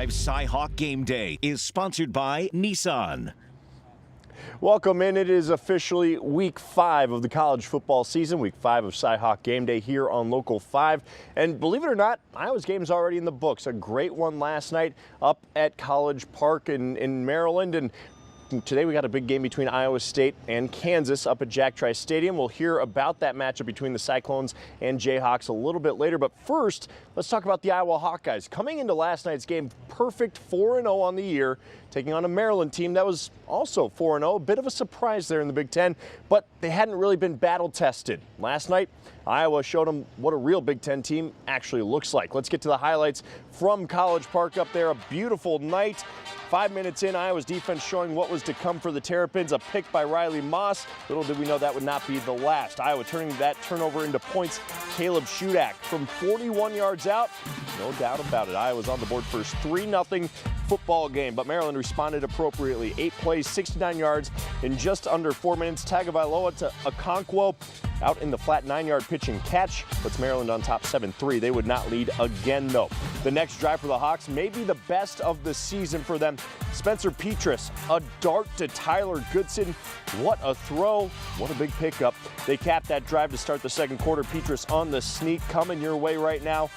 5 CyHawk Gameday is sponsored by Nissan. Welcome in. It is officially week 5 of the college football season, week 5 of CyHawk Gameday here on Local 5. And believe it or not, Iowa's game's already in the books. A great one last night up at College Park in Maryland. And today we got a big game between Iowa State and Kansas up at Jack Trice Stadium. We'll hear about that matchup between the Cyclones and Jayhawks a little bit later. But first, let's talk about the Iowa Hawkeyes. Coming into last night's game, perfect 4-0 on the year, taking on a Maryland team that was also 4-0. A bit of a surprise there in the Big Ten, but they hadn't really been battle tested. Last night, Iowa showed them what a real Big Ten team actually looks like. Let's get to the highlights from College Park up there. A beautiful night. 5 minutes in, Iowa's defense showing what was to come for the Terrapins. A pick by Riley Moss. Little did we know that would not be the last. Iowa turning that turnover into points. Caleb Shudak from 41 yards out. No doubt about it. Iowa's on the board for a 3-0 football game, but Maryland responded appropriately. 8 plays, 69 yards in just under 4 minutes. Tagovailoa to Okonkwo out in the flat 9-yard pitch and catch. Puts Maryland on top 7-3. They would not lead again, though. The next drive for the Hawks may be the best of the season for them. Spencer Petras, a dart to Tyler Goodson. What a throw. What a big pickup. They capped that drive to start the second quarter. Petras on the sneak, coming your way right now.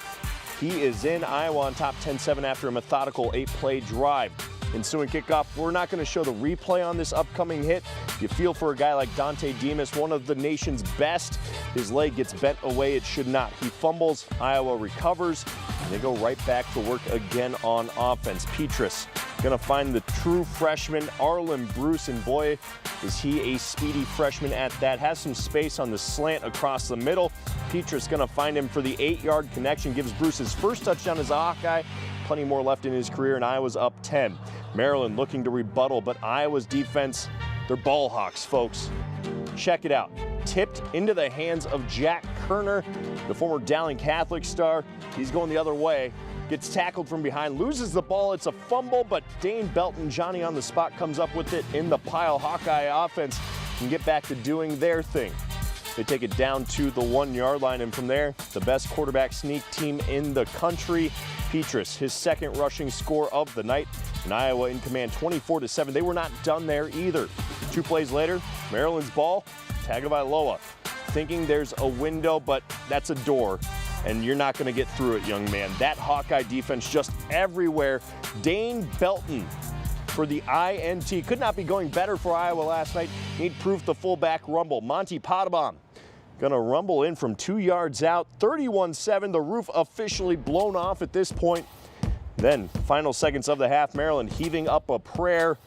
He is in. Iowa on top 10-7 after a methodical 8-play drive. Ensuing kickoff, we're not going to show the replay on this upcoming hit. You feel for a guy like Dante Demas, one of the nation's best. His leg gets bent away. It should not. He fumbles. Iowa recovers. And they go right back to work again on offense. Petras going to find the true freshman, Arlen Bruce, and boy, is he a speedy freshman at that. Has some space on the slant across the middle. Petras going to find him for the 8-yard connection. Gives Bruce his first touchdown as a Hawkeye. Plenty more left in his career, and Iowa's up 10. Maryland looking to rebuttal, but Iowa's defense, they're ball hawks, folks. Check it out. Tipped into the hands of Jack Kerner, the former Dowling Catholic star. He's going the other way. Gets tackled from behind, loses the ball. It's a fumble, but Dane Belton, Johnny on the spot, comes up with it in the pile. Hawkeye offense can get back to doing their thing. They take it down to the 1-yard line, and from there, the best quarterback sneak team in the country. Petras, his second rushing score of the night, and Iowa in command 24-7. They were not done there either. 2 plays later, Maryland's ball, Tagovailoa, thinking there's a window, but that's a door, and you're not going to get through it, young man. That Hawkeye defense just everywhere. Dane Belton for the INT. Could not be going better for Iowa last night. Need proof the fullback rumble. Monty Potabom gonna rumble in from 2 yards out. 31-7, the roof officially blown off at this point. Then, final seconds of the half, Maryland heaving up a prayer.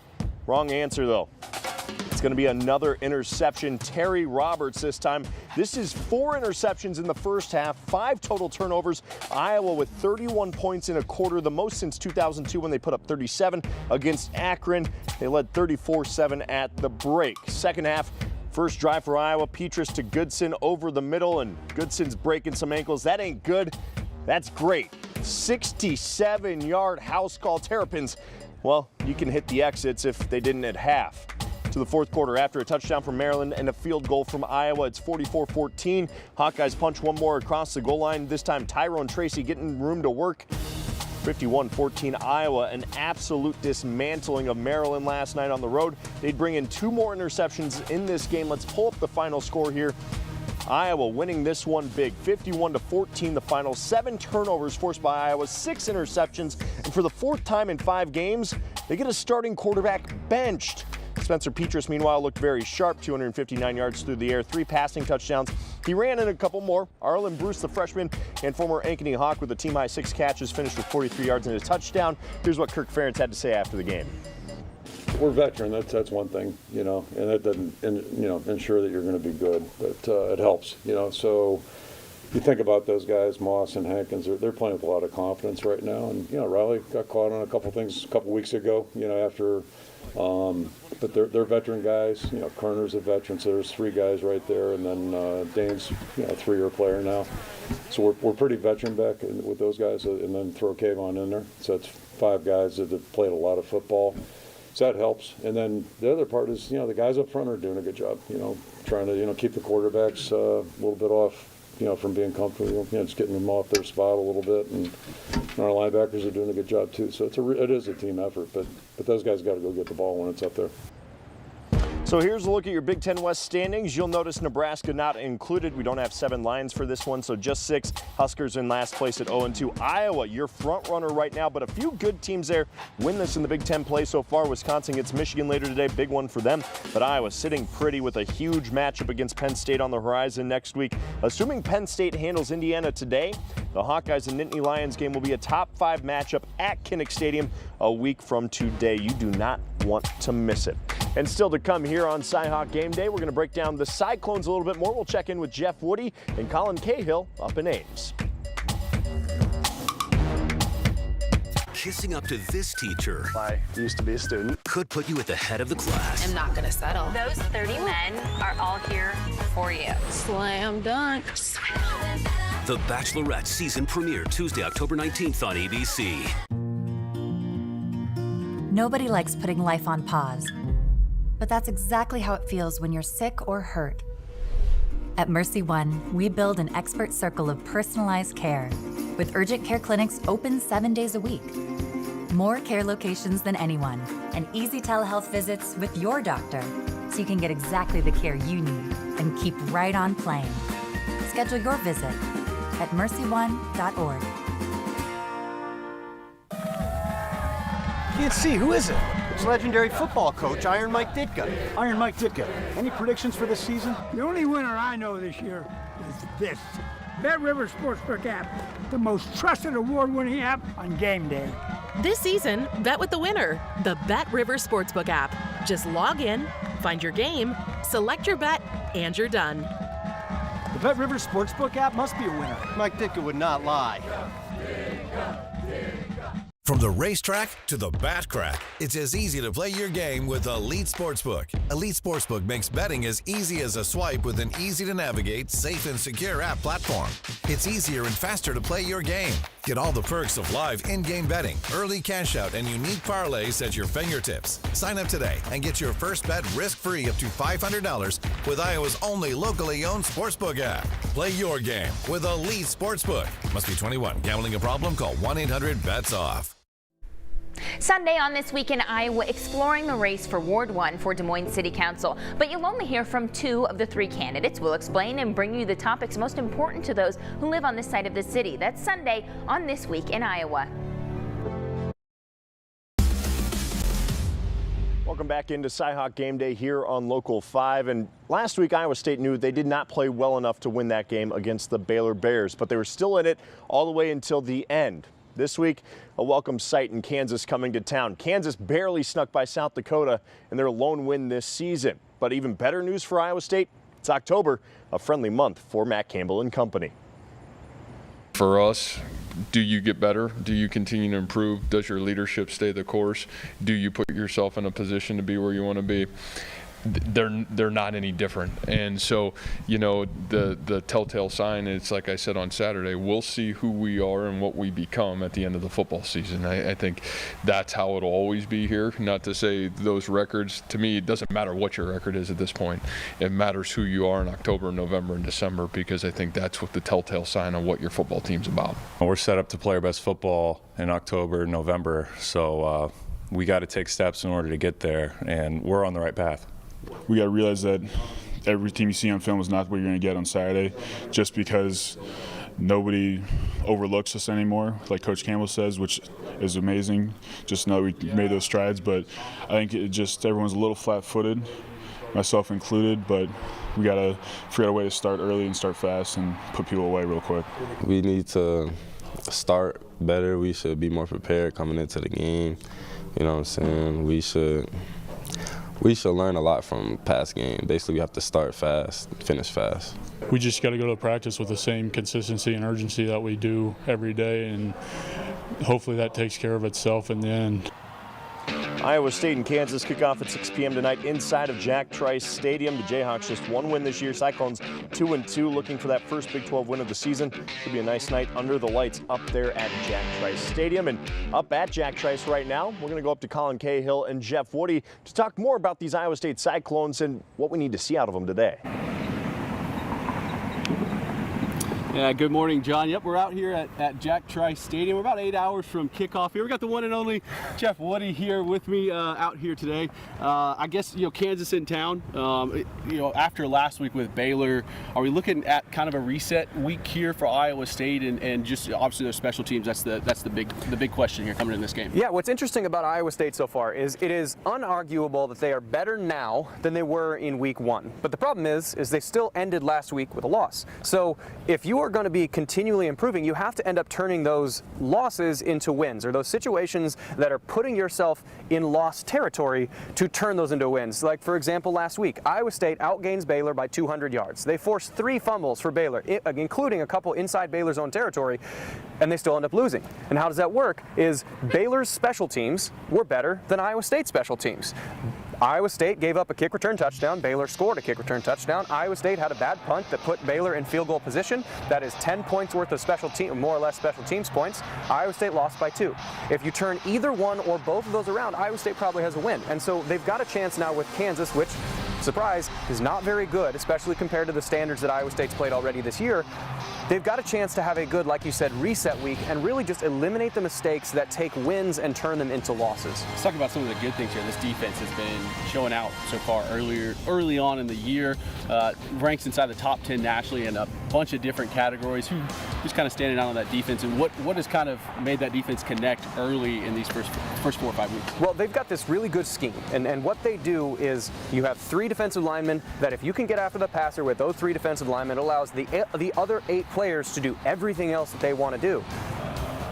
Wrong answer, though. It's going to be another interception. Terry Roberts this time. This is 4 interceptions in the first half, 5 total turnovers. Iowa with 31 points in a quarter, the most since 2002 when they put up 37 against Akron. They led 34-7 at the break. Second half, first drive for Iowa, Petras to Goodson over the middle, and Goodson's breaking some ankles. That ain't good. That's great. 67-yard house call. Terrapins, well, you can hit the exits if they didn't at half. To the fourth quarter, after a touchdown from Maryland and a field goal from Iowa, it's 44-14. Hawkeyes punch one more across the goal line. This time, Tyrone Tracy getting room to work. 51-14 Iowa, an absolute dismantling of Maryland last night on the road. They'd bring in 2 more interceptions in this game. Let's pull up the final score here. Iowa winning this one big, 51-14 the final. 7 turnovers forced by Iowa, 6 interceptions, and for the 4th time in 5 games, they get a starting quarterback benched. Spencer Petras, meanwhile, looked very sharp, 259 yards through the air, 3 passing touchdowns. He ran in a couple more. Arlen Bruce, the freshman and former Ankeny Hawk, with a team-high 6 catches, finished with 43 yards and a touchdown. Here's what Kirk Ferentz had to say after the game. We're veteran. That's one thing, and that doesn't, ensure that you're going to be good, but it helps, So you think about those guys, Moss and Hankins, they're playing with a lot of confidence right now. And Riley got caught on a couple things a couple weeks ago, after. But they're veteran guys. Kerner's a veteran, so there's 3 guys right there, and then Dane's a 3-year player now. So we're pretty veteran back with those guys, and then throw Kayvon in there. So that's 5 guys that have played a lot of football. So that helps. And then the other part is, the guys up front are doing a good job, trying to, keep the quarterbacks a little bit off from being comfortable, just getting them off their spot a little bit, and our linebackers are doing a good job too. So it is a team effort, but those guys got to go get the ball when it's up there. So here's a look at your Big Ten West standings. You'll notice Nebraska not included. We don't have 7 Lions for this one, so just 6. Huskers in last place at 0-2. Iowa, your front runner right now, but a few good teams there win this in the Big Ten play so far. Wisconsin gets Michigan later today, big one for them. But Iowa sitting pretty with a huge matchup against Penn State on the horizon next week. Assuming Penn State handles Indiana today, the Hawkeyes and Nittany Lions game will be a top 5 matchup at Kinnick Stadium a week from today. You do not want to miss it. And still to come here on CyHawk Game Day, we're going to break down the Cyclones a little bit more. We'll check in with Jeff Woody and Colin Cahill up in Ames. Kissing up to this teacher I used to be a student. could put you at the head of the class. I'm not gonna settle. Those 30 men are all here for you. Slam dunk. The Bachelorette season premiere Tuesday, October 19th on ABC. Nobody likes putting life on pause, but that's exactly how it feels when you're sick or hurt. At Mercy One, we build an expert circle of personalized care with urgent care clinics open 7 days a week. More care locations than anyone, and easy telehealth visits with your doctor, so you can get exactly the care you need and keep right on playing. Schedule your visit at mercyone.org. Can't see, who is it? It's legendary football coach Iron Mike Ditka. Iron Mike Ditka. Any predictions for this season? The only winner I know this year is this. Bet River Sportsbook app, the most trusted award-winning app on game day. This season, bet with the winner, the Bet River Sportsbook app. Just log in, find your game, select your bet, and you're done. The Bet River Sportsbook app must be a winner. Mike Ditka would not lie. From the racetrack to the bat crack, it's as easy to play your game with Elite Sportsbook. Elite Sportsbook makes betting as easy as a swipe with an easy-to-navigate, safe and secure app platform. It's easier and faster to play your game. Get all the perks of live in-game betting, early cash out, and unique parlays at your fingertips. Sign up today and get your first bet risk-free up to $500 with Iowa's only locally owned sportsbook app. Play your game with Elite Sportsbook. Must be 21. Gambling a problem? Call 1-800-BETS-OFF. Sunday on This Week in Iowa, exploring the race for Ward 1 for Des Moines City Council. But you'll only hear from 2 of the 3 candidates. We'll explain and bring you the topics most important to those who live on this side of the city. That's Sunday on This Week in Iowa. Welcome back into CyHawk Game Day here on Local 5. And last week, Iowa State knew they did not play well enough to win that game against the Baylor Bears, but they were still in it all the way until the end. This week, a welcome sight in Kansas coming to town. Kansas barely snuck by South Dakota in their lone win this season. But even better news for Iowa State, it's October, a friendly month for Matt Campbell and company. For us, do you get better? Do you continue to improve? Does your leadership stay the course? Do you put yourself in a position to be where you want to be? They're not any different. And so, the telltale sign is, like I said on Saturday, we'll see who we are and what we become at the end of the football season. I think that's how it'll always be here. Not to say those records, to me, it doesn't matter what your record is at this point. It matters who you are in October, November, and December, because I think that's what the telltale sign of what your football team's about. We're set up to play our best football in October, November, so we got to take steps in order to get there, and we're on the right path. We got to realize that every team you see on film is not what you're going to get on Saturday, just because nobody overlooks us anymore, like Coach Campbell says, which is amazing. Just know we made those strides, but I think everyone's a little flat-footed, myself included, but we got to figure out a way to start early and start fast and put people away real quick. We need to start better. We should be more prepared coming into the game. You know what I'm saying? We should learn a lot from past games. Basically, we have to start fast, finish fast. We just got to go to practice with the same consistency and urgency that we do every day, and hopefully that takes care of itself in the end. Iowa State and Kansas kick off at 6 p.m. tonight inside of Jack Trice Stadium. The Jayhawks just 1 win this year. Cyclones 2-2, looking for that first Big 12 win of the season. Should be a nice night under the lights up there at Jack Trice Stadium. And up at Jack Trice right now, we're going to go up to Colin Cahill and Jeff Woody to talk more about these Iowa State Cyclones and what we need to see out of them today. Yeah, good morning, John. Yep, we're out here at Jack Trice Stadium. We're about 8 hours from kickoff here. We got the one and only Jeff Woody here with me out here today. I guess, Kansas in town. After last week with Baylor, are we looking at kind of a reset week here for Iowa State and just obviously their special teams? That's the big question here coming in this game. Yeah, what's interesting about Iowa State so far is it is unarguable that they are better now than they were in week 1. But the problem is they still ended last week with a loss. So if you are going to be continually improving, you have to end up turning those losses into wins, or those situations that are putting yourself in lost territory to turn those into wins. Like, for example, last week, Iowa State outgains Baylor by 200 yards. They forced 3 fumbles for Baylor, including a couple inside Baylor's own territory, and they still end up losing. And how does that work? Is Baylor's special teams were better than Iowa State's special teams. Iowa State gave up a kick return touchdown. Baylor scored a kick return touchdown. Iowa State had a bad punt that put Baylor in field goal position. That is 10 points worth of more or less special teams points. Iowa State lost by 2. If you turn either one or both of those around, Iowa State probably has a win. And so they've got a chance now with Kansas, which, surprise, is not very good, especially compared to the standards that Iowa State's played already this year. They've got a chance to have a good, like you said, reset week and really just eliminate the mistakes that take wins and turn them into losses. Let's talk about some of the good things here. This defense has been showing out so far early on in the year. Ranks inside the top 10 nationally in a bunch of different categories. Who's kind of standing out on that defense, and what has kind of made that defense connect early in these first 4 or 5 weeks? Well, they've got this really good scheme, and what they do is you have 3 defensive linemen that if you can get after the passer with those 3 defensive linemen, it allows the other 8 players to do everything else that they want to do.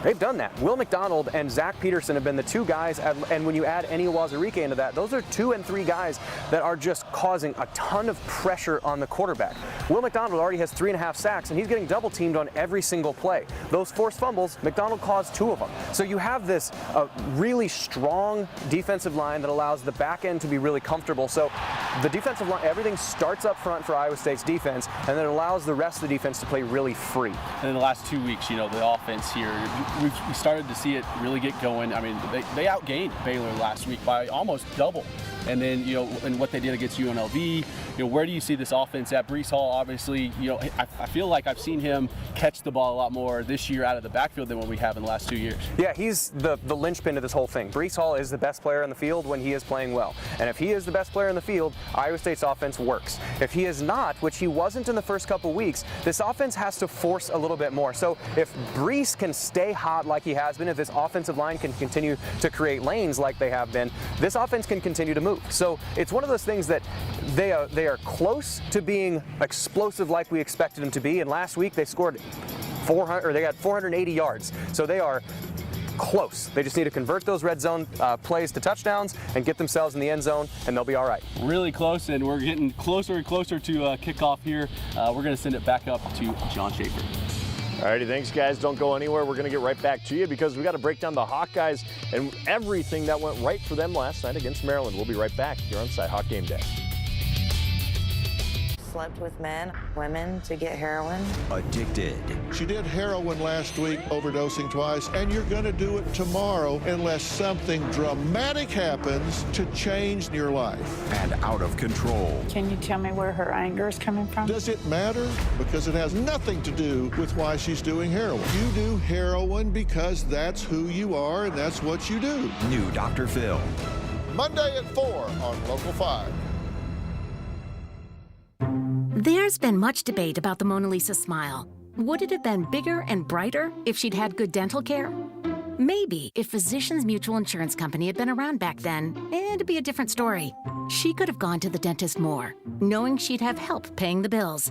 They've done that. Will McDonald and Zach Peterson have been the 2 guys, and when you add Eni Wazirike into that, those are 2 and 3 guys that are just causing a ton of pressure on the quarterback. Will McDonald already has 3.5 sacks, and he's getting double teamed on every single play. Those forced fumbles, McDonald caused 2 of them. So you have this really strong defensive line that allows the back end to be really comfortable. So the defensive line, everything starts up front for Iowa State's defense, and then it allows the rest of the defense to play really free. And in the last 2 weeks, the offense here, we started to see it really get going. I mean, they outgained Baylor last week by almost double. And then, and what they did against UNLV, where do you see this offense at? Breece Hall, obviously, I feel like I've seen him catch the ball a lot more this year out of the backfield than what we have in the last 2 years. Yeah, he's the linchpin of this whole thing. Breece Hall is the best player on the field when he is playing well. And if he is the best player in the field, Iowa State's offense works. If he is not, which he wasn't in the first couple weeks, this offense has to force a little bit more. So if Breece can stay hot like he has been, if this offensive line can continue to create lanes like they have been, this offense can continue to move. So it's one of those things that they are close to being explosive like we expected them to be. And last week they scored 480 yards. So they are close. They just need to convert those red zone plays to touchdowns and get themselves in the end zone, and they'll be all right. Really close, and we're getting closer and closer to kickoff here. We're going to send it back up to John Schaefer. Alrighty, thanks guys. Don't go anywhere. We're going to get right back to you because we got to break down the Hawkeyes and everything that went right for them last night against Maryland. We'll be right back here on CyHawk Gameday. Slept with men, women to get heroin. Addicted. She did heroin last week, overdosing twice, and you're going to do it tomorrow unless something dramatic happens to change your life. And out of control. Can you tell me where her anger is coming from? Does it matter? Because it has nothing to do with why she's doing heroin. You do heroin because that's who you are and that's what you do. New Dr. Phil. Monday at 4 on Local 5. There's been much debate about the Mona Lisa smile. Would it have been bigger and brighter if she'd had good dental care? Maybe if Physicians Mutual Insurance Company had been around back then, it'd be a different story. She could have gone to the dentist more, knowing she'd have help paying the bills.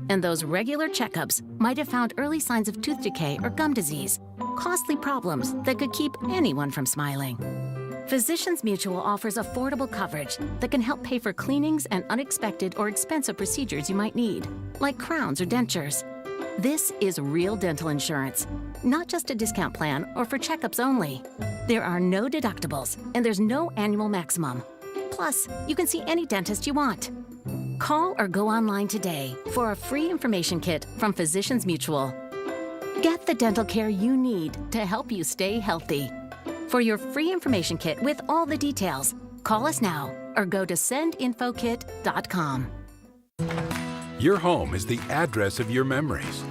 And those regular checkups might have found early signs of tooth decay or gum disease, costly problems that could keep anyone from smiling. Physicians Mutual offers affordable coverage that can help pay for cleanings and unexpected or expensive procedures you might need, like crowns or dentures. This is real dental insurance, not just a discount plan or for checkups only. There are no deductibles, and there's no annual maximum. Plus, you can see any dentist you want. Call or go online today for a free information kit from Physicians Mutual. Get the dental care you need to help you stay healthy. For your free information kit with all the details, call us now or go to sendinfokit.com. Your home is the address of your memories.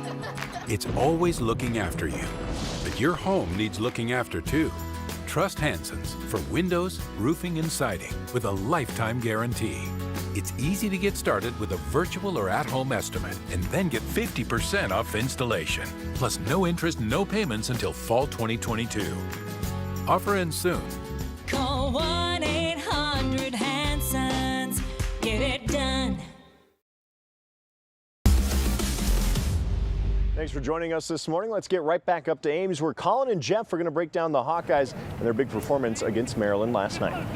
It's always looking after you. But your home needs looking after too. Trust Hanson's for windows, roofing, and siding with a lifetime guarantee. It's easy to get started with a virtual or at-home estimate and then get 50% off installation. Plus no interest, no payments until fall 2022. Offer ends soon. Call 1-800-HANSONS. Get it done. Thanks for joining us this morning. Let's get right back up to Ames, where Colin and Jeff are going to break down the Hawkeyes and their big performance against Maryland last night.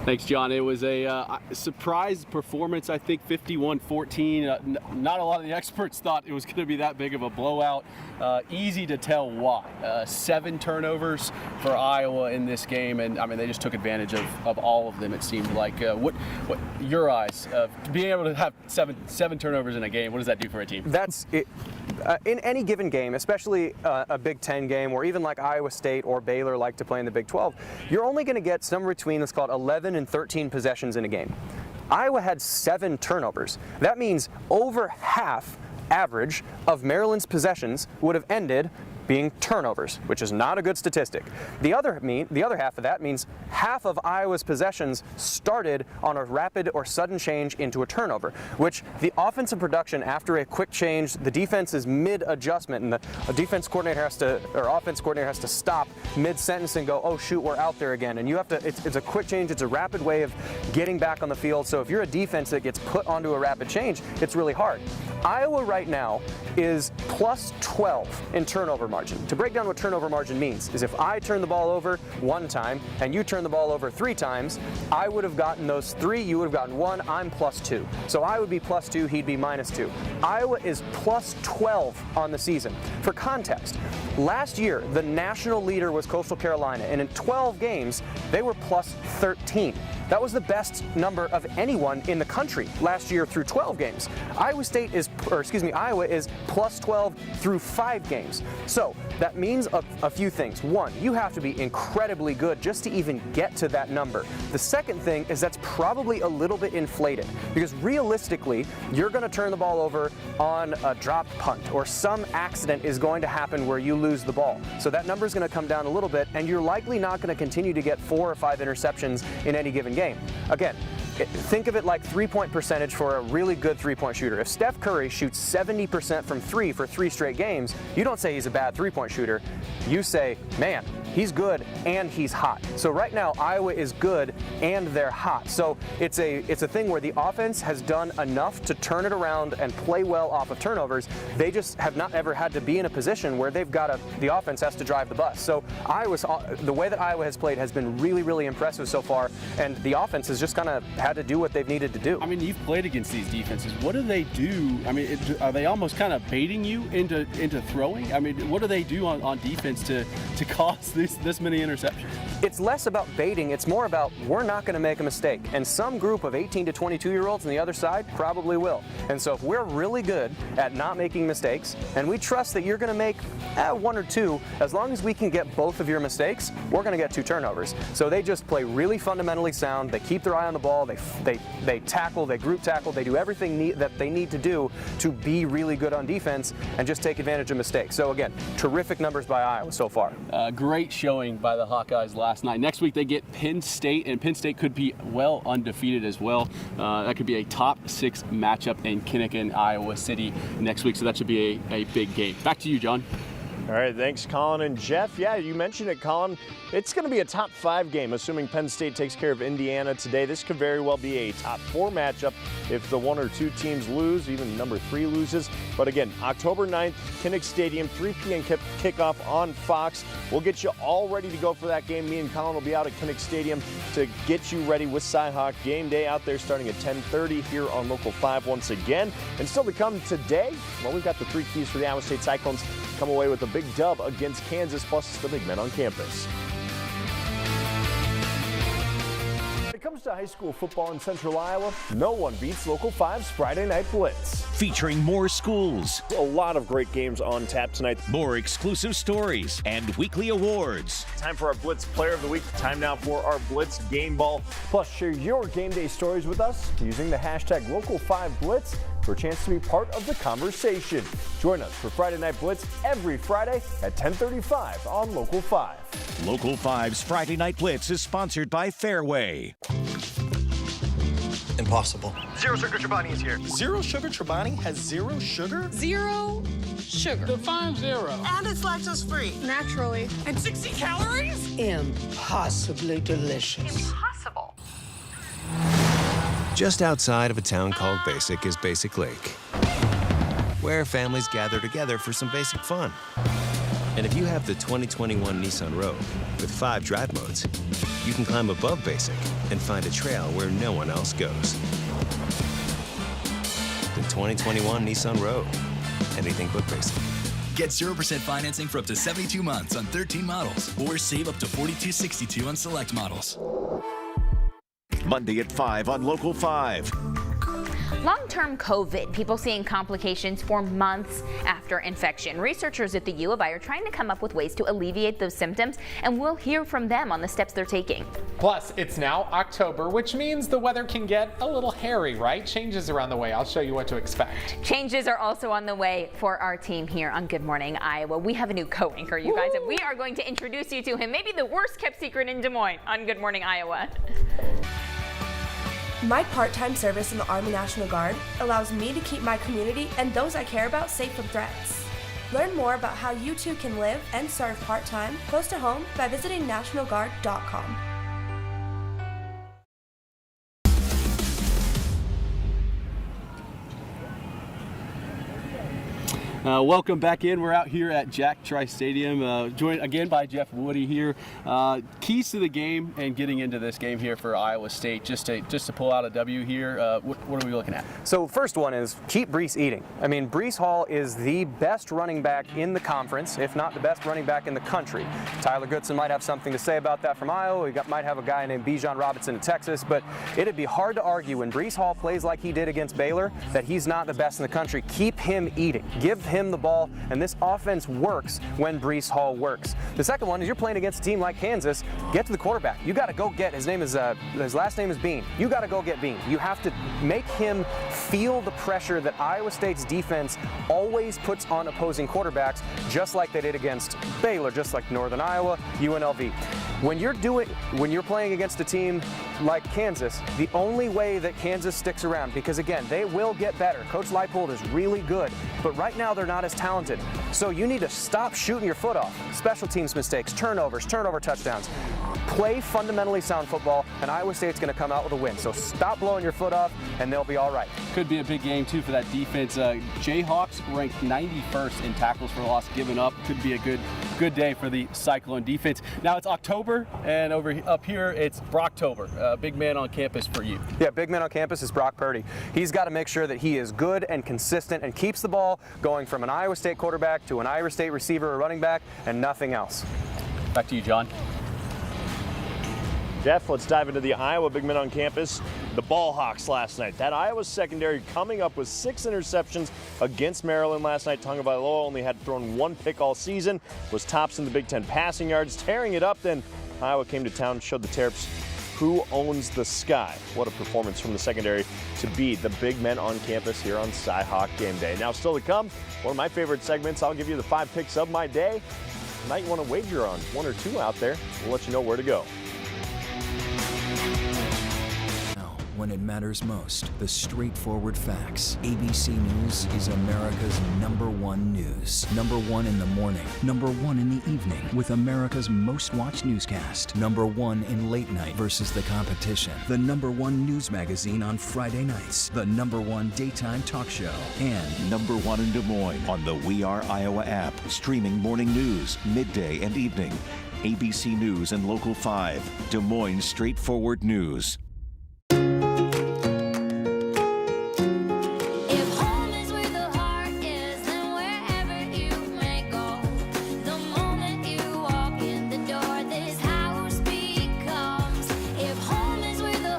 Thanks, John. It was a surprise performance, I think, 51-14. Not a lot of the experts thought it was going to be that big of a blowout. Easy to tell why. 7 turnovers for Iowa in this game, and I mean, they just took advantage of all of them, it seemed like. What your eyes, being able to have seven turnovers in a game, what does that do for a team? That's it. In any given game, especially a Big Ten game, or even like Iowa State or Baylor like to play in the Big 12, you're only going to get somewhere between what's called 11 and 13 possessions in a game. Iowa had 7 turnovers. That means over half average of Maryland's possessions would have ended being turnovers, which is not a good statistic. The other half of that means half of Iowa's possessions started on a rapid or sudden change into a turnover, which the offensive production after a quick change, the defense is mid-adjustment, and the offense coordinator has to stop mid-sentence and go, oh shoot, we're out there again. And you have to, it's a quick change, it's a rapid way of getting back on the field. So if you're a defense that gets put onto a rapid change, it's really hard. Iowa right now is plus 12 in turnover margin. To break down what turnover margin means is if I turn the ball over 1 time and you turn the ball over 3 times, I would have gotten those 3, you would have gotten 1, I'm plus 2. So I would be plus 2, he'd be minus 2. Iowa is plus 12 on the season. For context, last year the national leader was Coastal Carolina, and in 12 games they were plus 13. That was the best number of anyone in the country last year through 12 games. Iowa is plus 12 through 5 games. So that means a few things. One, you have to be incredibly good just to even get to that number. The second thing is that's probably a little bit inflated, because realistically, you're going to turn the ball over on a dropped punt, or some accident is going to happen where you lose the ball. So that number is going to come down a little bit, and you're likely not going to continue to get 4 or 5 interceptions in any given game. Again, think of it like 3-point percentage for a really good 3-point shooter. If Steph Curry shoots 70% from 3 for 3 straight games, you don't say he's a bad 3-point shooter. You say, man, he's good and he's hot. So right now, Iowa is good and they're hot. So it's a thing where the offense has done enough to turn it around and play well off of turnovers. They just have not ever had to be in a position where the offense has to drive the bus. So the way that Iowa has played has been really, really impressive so far, and the offense has just kind of had to do what they've needed to do. I mean, you've played against these defenses. What do they do? I mean, are they almost kind of baiting you into throwing? I mean, what do they do on defense to cause this many interceptions? It's less about baiting. It's more about, we're not going to make a mistake. And some group of 18 to 22-year-olds on the other side probably will. And so if we're really good at not making mistakes, and we trust that you're going to make 1 or 2, as long as we can get both of your mistakes, we're going to get 2 turnovers. So they just play really fundamentally sound. They keep their eye on the ball. They tackle, they group tackle, they do everything that they need to do to be really good on defense and just take advantage of mistakes. So again, terrific numbers by Iowa so far. Great showing by the Hawkeyes last night. Next week they get Penn State, and Penn State could be well undefeated as well. That could be a top 6 matchup in Kinnick, Iowa City next week, so that should be a big game. Back to you, John. All right, thanks, Colin and Jeff. Yeah, you mentioned it, Colin. It's going to be a top 5 game, assuming Penn State takes care of Indiana today. This could very well be a top 4 matchup if the 1 or 2 teams lose, even number 3 loses. But again, October 9th, Kinnick Stadium, 3 p.m. kickoff on Fox. We'll get you all ready to go for that game. Me and Colin will be out at Kinnick Stadium to get you ready with CyHawk Gameday out there starting at 10:30 here on Local 5 once again. And still to come today, well, we've got the 3 keys for the Iowa State Cyclones come away with a big dub against Kansas, plus the big men on campus. it comes to high school football in Central Iowa, no one beats Local 5's Friday Night Blitz. Featuring more schools. A lot of great games on tap tonight. More exclusive stories and weekly awards. Time for our Blitz Player of the Week. Time now for our Blitz Game Ball. Plus, share your game day stories with us using the hashtag Local5Blitz for a chance to be part of the conversation. Join us for Friday Night Blitz every Friday at 10:35 on Local 5. Local 5's Friday Night Blitz is sponsored by Fairway. Impossible. Zero Sugar Chobani is here. Zero Sugar Chobani has zero sugar? Zero sugar. Define zero. And it's lactose free. Naturally. And 60 calories? Impossibly delicious. Impossible. Just outside of a town called Basic is Basic Lake, where families gather together for some basic fun. And if you have the 2021 Nissan Rogue with 5 drive modes, you can climb above Basic and find a trail where no one else goes. The 2021 Nissan Rogue. Anything but basic. Get 0% financing for up to 72 months on 13 models, or save up to $42.62 on select models. Monday at 5 on Local 5. Long-term COVID, people seeing complications for months after infection. Researchers at the U of I are trying to come up with ways to alleviate those symptoms, and we'll hear from them on the steps they're taking. Plus, it's now October, which means the weather can get a little hairy, right? Changes are on the way. I'll show you what to expect. Changes are also on the way for our team here on Good Morning Iowa. We have a new co-anchor, you guys, and we are going to introduce you to him, maybe the worst kept secret in Des Moines on Good Morning Iowa. My part-time service in the Army National Guard allows me to keep my community and those I care about safe from threats. Learn more about how you too can live and serve part-time close to home by visiting nationalguard.com. Welcome back in. We're out here at Jack Trice Stadium, joined again by Jeff Woody here. Keys to the game and getting into this game here for Iowa State, just to pull out a W here. What are we looking at? So first one is keep Breece eating. I mean, Breece Hall is the best running back in the conference, if not the best running back in the country. Tyler Goodson might have something to say about that from Iowa. We might have a guy named Bijan Robinson in Texas, but it'd be hard to argue when Breece Hall plays like he did against Baylor that he's not the best in the country. Keep him eating. Give him the ball, and this offense works when Breece Hall works. The second one is you're playing against a team like Kansas. Get to the quarterback. You got to go get his last name is Bean. You got to go get Bean. You have to make him feel the pressure that Iowa State's defense always puts on opposing quarterbacks, just like they did against Baylor, just like Northern Iowa, UNLV. When you're playing against a team like Kansas, the only way that Kansas sticks around, because again, they will get better. Coach Leipold is really good, but right now they're not as talented. So you need to stop shooting your foot off. Special teams mistakes, turnover touchdowns. Play fundamentally sound football, and Iowa State's going to come out with a win. So stop blowing your foot off, and they'll be all right. Could be a big game, too, for that defense. Jayhawks ranked 91st in tackles for loss given up. Could be a good day for the Cyclone defense. Now it's October, and up here it's Brocktober. Big man on campus for you. Yeah, big man on campus is Brock Purdy. He's got to make sure that he is good and consistent and keeps the ball going from an Iowa State quarterback to an Iowa State receiver or running back and nothing else. Back to you, John. Jeff, let's dive into the Iowa big men on campus. The Ball Hawks last night. That Iowa secondary coming up with 6 interceptions against Maryland last night. Tagovailoa only had thrown 1 pick all season, was tops in the Big Ten passing yards, tearing it up. Then Iowa came to town, showed the Terps who owns the sky. What a performance from the secondary to beat the big men on campus here on CyHawk Gameday. Now still to come, one of my favorite segments. I'll give you the 5 picks of my day. Tonight you want to wager on 1 or 2 out there. We'll let you know where to go. When it matters most, the straightforward facts. ABC News is America's #1 news. #1 in the morning, #1 in the evening, with America's most watched newscast. #1 in late night versus the competition. The #1 news magazine on Friday nights. The #1 daytime talk show. And #1 in Des Moines on the We Are Iowa app. Streaming morning news, midday and evening. ABC News and Local 5. Des Moines straightforward news. If home is where the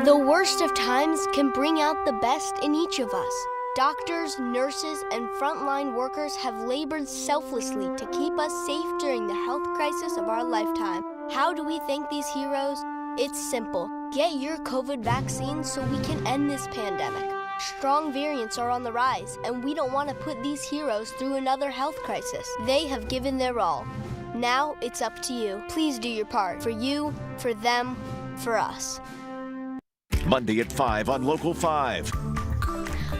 The worst of times can bring out the best in each of us. Doctors, nurses, and frontline workers have labored selflessly to keep us safe during the health crisis of our lifetime. How do we thank these heroes? It's simple. Get your COVID vaccine so we can end this pandemic. Strong variants are on the rise, and we don't want to put these heroes through another health crisis. They have given their all. Now it's up to you. Please do your part. For you, for them, for us. Monday at 5 on Local 5.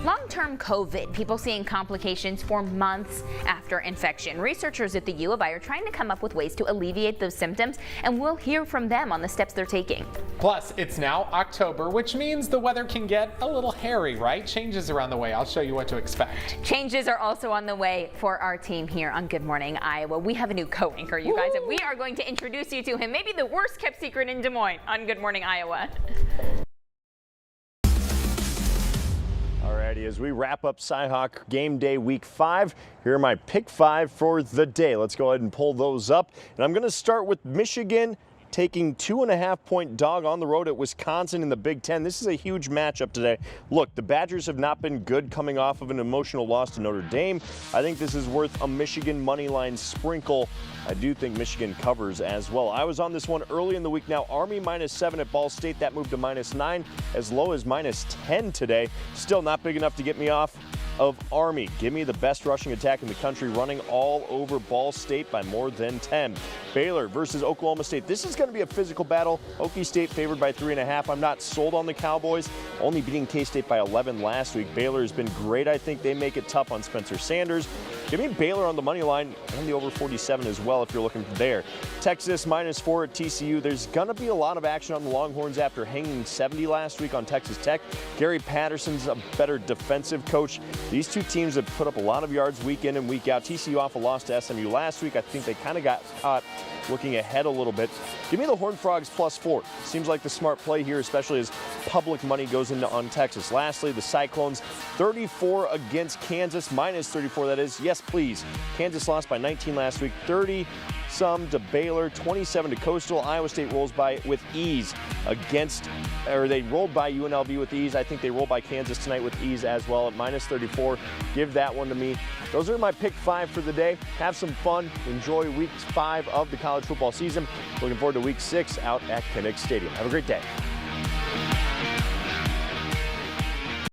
Long-term COVID, people seeing complications for months after infection. Researchers at the U of I are trying to come up with ways to alleviate those symptoms, and we'll hear from them on the steps they're taking. Plus, it's now October, which means the weather can get a little hairy, right? Changes around the way. I'll show you what to expect. Changes are also on the way for our team here on Good Morning Iowa. We have a new co-anchor, you guys, and we are going to introduce you to him. Maybe the worst kept secret in Des Moines on Good Morning Iowa. Alrighty, as we wrap up CyHawk Game Day Week 5, here are my pick 5 for the day. Let's go ahead and pull those up. And I'm going to start with Michigan taking 2.5-point dog on the road at Wisconsin in the Big Ten. This is a huge matchup today. Look, the Badgers have not been good coming off of an emotional loss to Notre Dame. I think this is worth a Michigan money line sprinkle. I do think Michigan covers as well. I was on this one early in the week. Now Army -7 at Ball State. That moved to -9, as low as -10 today. Still not big enough to get me off of Army. Give me the best rushing attack in the country, running all over Ball State by more than 10. Baylor versus Oklahoma State. This is going to be a physical battle. Okie State favored by 3.5. I'm not sold on the Cowboys, only beating K-State by 11 last week. Baylor has been great. I think they make it tough on Spencer Sanders. Give me Baylor on the money line and the over 47 as well if you're looking there. Texas -4 at TCU. There's going to be a lot of action on the Longhorns after hanging 70 last week on Texas Tech. Gary Patterson's a better defensive coach. These two teams have put up a lot of yards week in and week out. TCU off a loss to SMU last week. I think they kind of got caught looking ahead a little bit. Give me the Horned Frogs +4. Seems like the smart play here, especially as public money goes into on Texas. Lastly, the Cyclones 34 against Kansas, -34 that is. Yes, please. Kansas lost by 19 last week, 30-some to Baylor, 27 to Coastal. Iowa State rolls by with ease they rolled by UNLV with ease. I think they roll by Kansas tonight with ease as well at -34. Give that one to me. Those are my pick 5 for the day. Have some fun. Enjoy week 5 of the college football season. Looking forward to week 6 out at Kinnick Stadium. Have a great day.